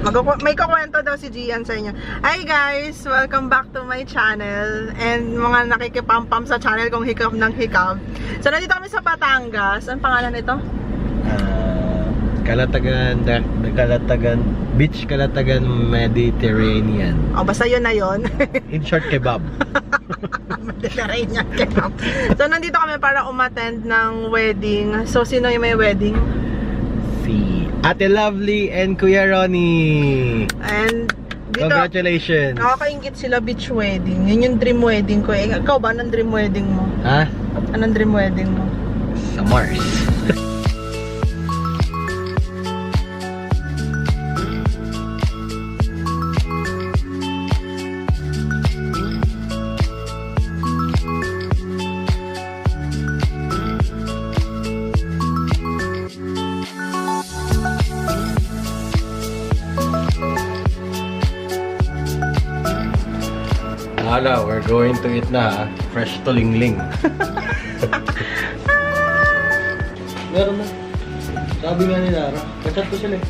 May kukwento daw si Gian sa inyo. Hi guys! Welcome back to my channel. And mga nakikipampam sa channel kong hikap ng hikap. So nandito kami sa Batangas. Ang pangalan nito? Kalatagan Beach Kalatagan Mediterranean. O basta yun na yun. In short, kebab. Mediterranean kebab. So nandito kami para umattend ng wedding. So sino yung may wedding? Si Ate Lovely and Kuya Ronnie. And dito, congratulations. nakakaingit sila beach wedding. Yun yung dream wedding ko. Ikaw ba? Anong dream wedding mo? Ha? Anong dream wedding mo? Sa Mars. Hala, we're going to eat na. Fresh tulingling. Meron na. Sabi nga ni Lara, kachat ko sila eh.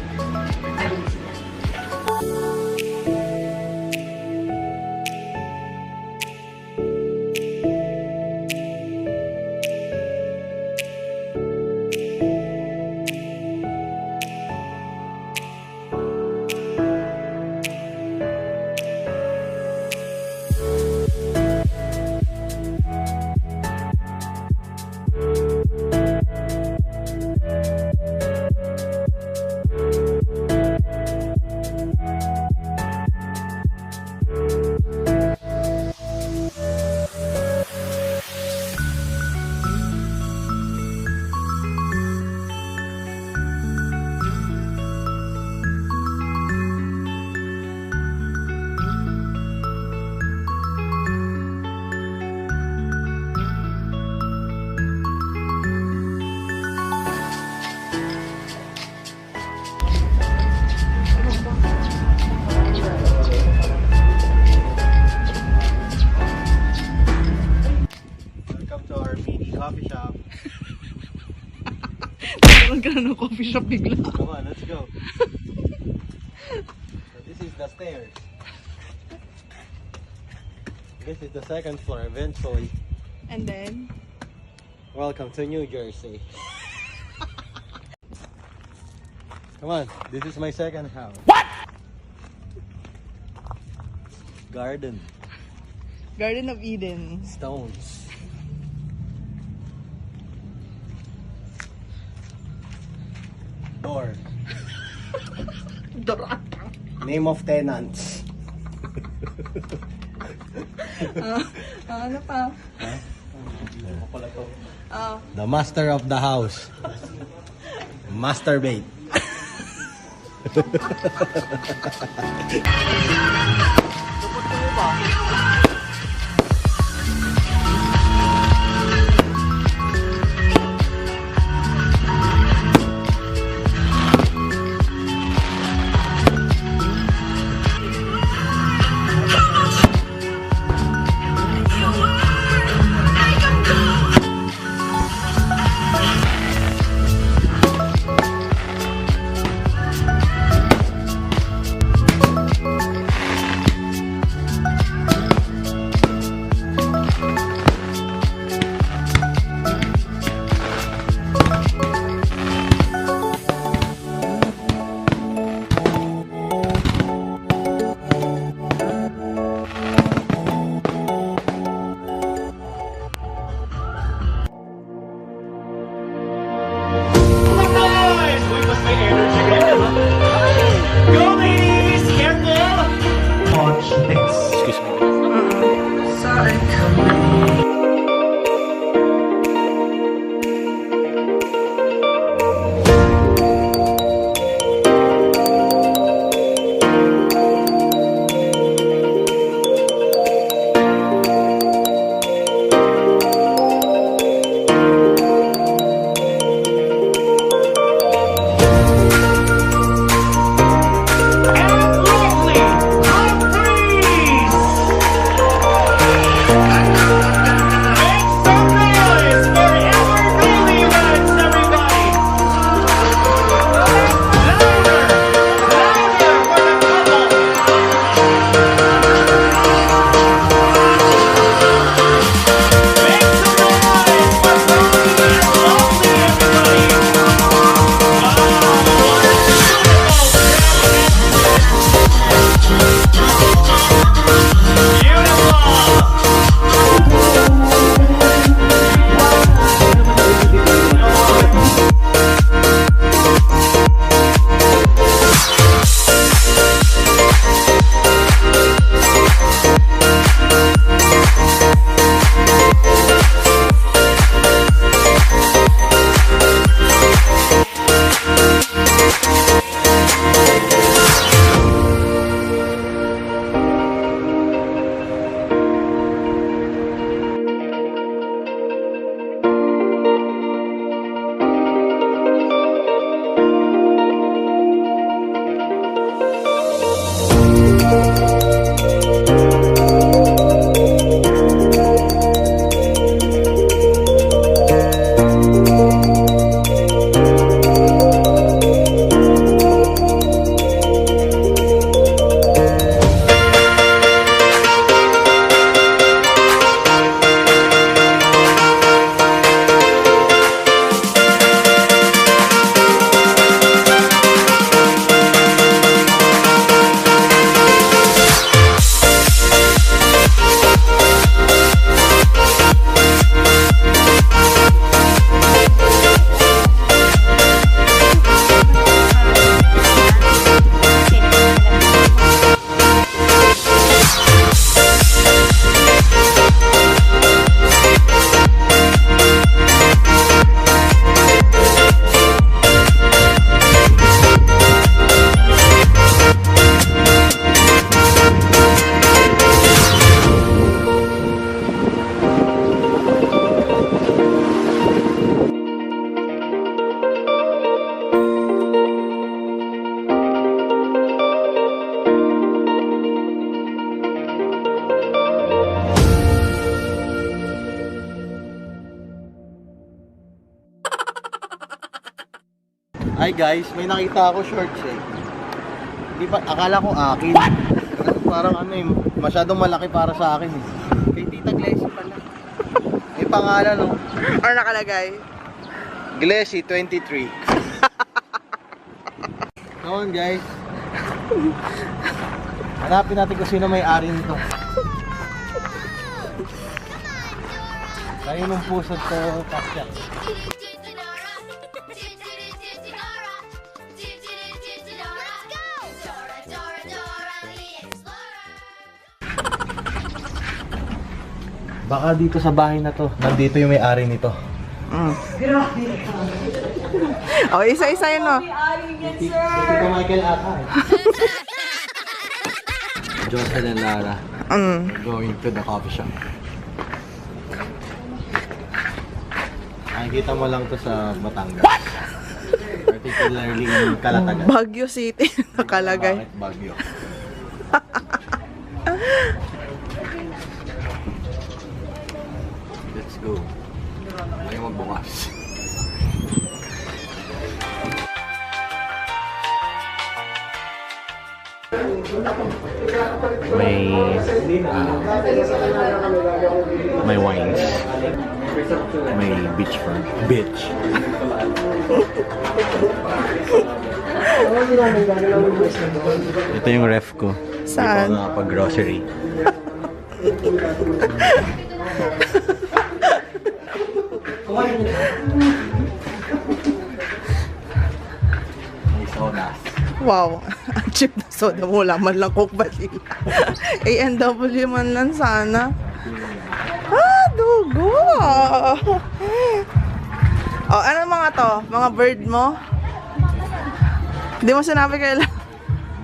Coffee shop. Meron ka na ng coffee shop bigla. Come on, let's go. So this is the stairs. This is the second floor eventually. And then? Welcome to New Jersey. Come on, this is my second house. What? Garden. Garden of Eden. Stones. Door. Dorata. Name of tenants. Ano pa? The master of the house. Masturbate. Hi guys, may nakita ako shorts eh. Di ba, akala ko akin. Parang ano eh, masyadong malaki para sa akin eh. Kay Tita Glessy pala. May pangalan no? Ano nakalagay? Glessy 23. Come on guys. Hanapin natin kung sino may-ari nito. Kayo nung pusod to kasya. Baka dito sa bahay na to, nandito yung may-ari nito. Oh, isa-isa yun, no? Tito Michael ata eh. Jocelyn and Lara going to the coffee shop. Nakikita mo lang to sa Batangas. What? Particularly in Calatagan. Baguio City nakalagay. Bakit Baguio? Let's go. Ayaw magbukas. May wines. May beachfront. Beach. Ito yung ref ko. Saan? Hindi ko nakapag-grocery. May sodas. Wow, ang cheap na soda mo, laman lang Coke Vanilla. A&W man lang sana. Ah, dugo! Oh, ano mga to? Mga bird mo? Hindi mo sinabi kailan.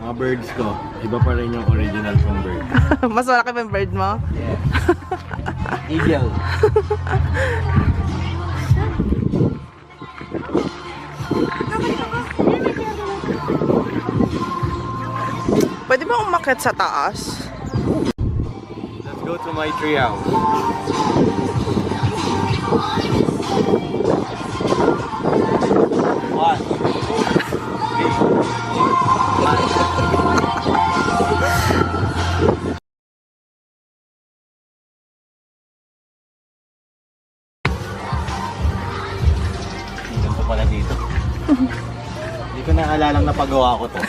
Mga birds ko, iba pa rin yung original kong bird. Mas malaki pa yung bird mo? Eagle. Pwede ba umakyat sa taas? Let's go to my tree house. One. Ganito pala dito. Hindi ko naalalang napagawa ko to.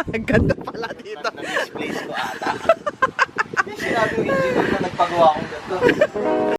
Ang ganda pala dito. Na-misplace ko ata. Sinabi ko hindi ko na nagpagawa akong ganito.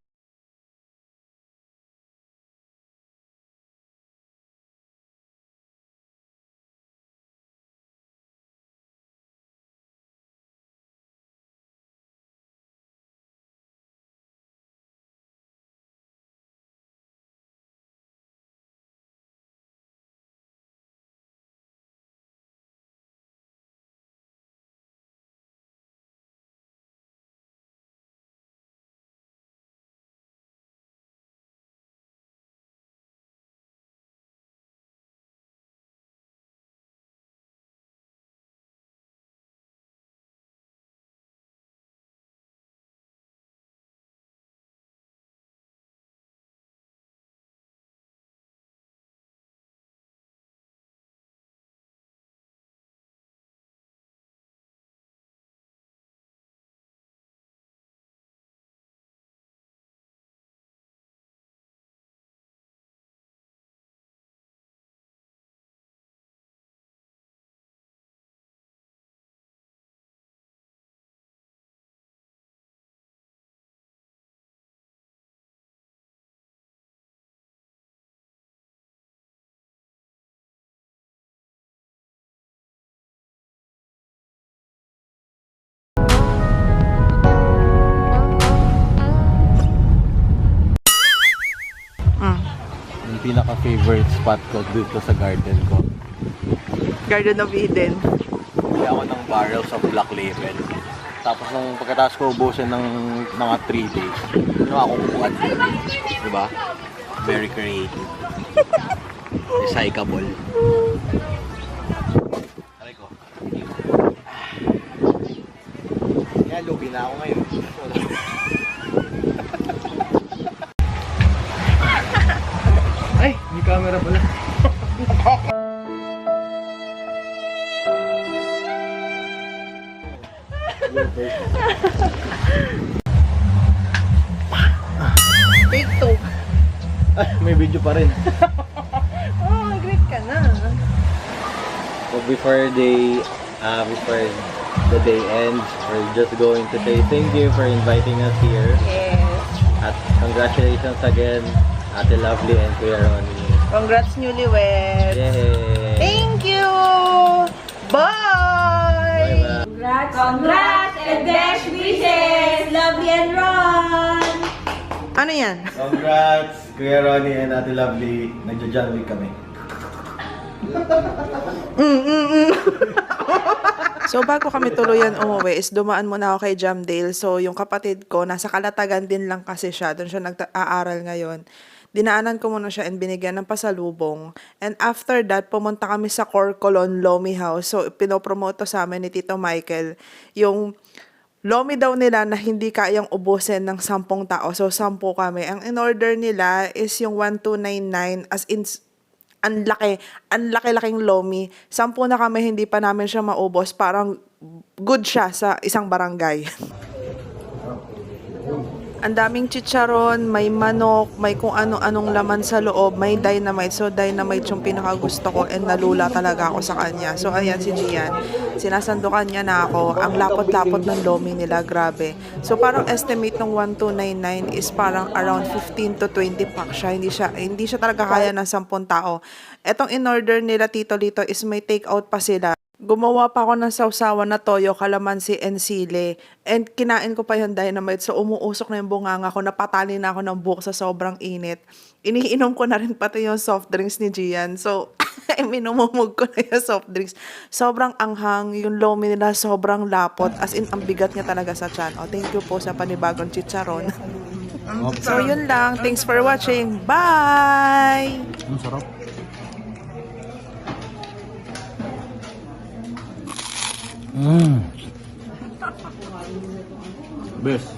Yung pinaka-favorite spot ko dito sa garden ko. Garden of Eden. Bili ako ng barrels of Black Label. Tapos nung pagkatapos ko ubusin ng mga 3 days, ako kukuha dito. Diba? Very creative. Recyclable. Aray ko. Kaya lugi na ako ngayon. Ay, may camera pala. Ay, may video pa rin. Oh, great ka na. So before the day ends, we're just going to say thank you for inviting us here. Yes. At congratulations again, Ate Lovely and Kuya Ronnie. Congrats newlyweds. Yay! Thank you. Bye. Bye-bye. Congrats and best wishes, Lovely and Ron! Ano yan? Congrats, Kuya Ronnie and Ate Lovely. Nagja-John Wick kami. So bago kami tuluyan umuwi is dumaan muna ako kay Jamdale. So yung kapatid ko, nasa Kalatagan din lang kasi siya. Doon siya nag-aaral ngayon. Dinaanan ko muna siya and binigyan ng pasalubong. And after that, pumunta kami sa Corcolon Lomi House. So pinopromote sa amin ni Tito Michael yung Lomi daw nila na hindi kayang ubusin ng 10 tao. So 10 kami. Ang in-order nila is yung 1299 as in ang laki-laking lomi. 10 na kami, hindi pa namin siya maubos. Parang good siya sa isang barangay. Ang daming chicharon, may manok, may kung ano-anong laman sa loob, may dynamite. So, dynamite yung pinakagusto ko and nalula talaga ako sa kanya. So, ayan si Gian. Sinasandukan niya na ako. Ang lapot-lapot ng lomi nila, grabe. So, parang estimate ng 1299 is parang around 15 to 20 pack siya. Hindi siya talaga kaya ng 10 tao. Etong in-order nila Tito Lito is may take-out pa sila. Gumawa pa ako ng sausawan na toyo, kalamansi, and sili. And kinain ko pa yung dynamite. So, umuusok na yung bunganga ko. Napatali na ako ng buhok sa sobrang init. Iniinom ko na rin pati yung soft drinks ni Gian. So, minumumog ko na yung soft drinks. Sobrang anghang. Yung lomi nila sobrang lapot. As in, ang bigat niya talaga sa tiyan. Thank you po sa panibagong chicharon. So, yun lang. Thanks for watching. Bye! Ang sarap. Best.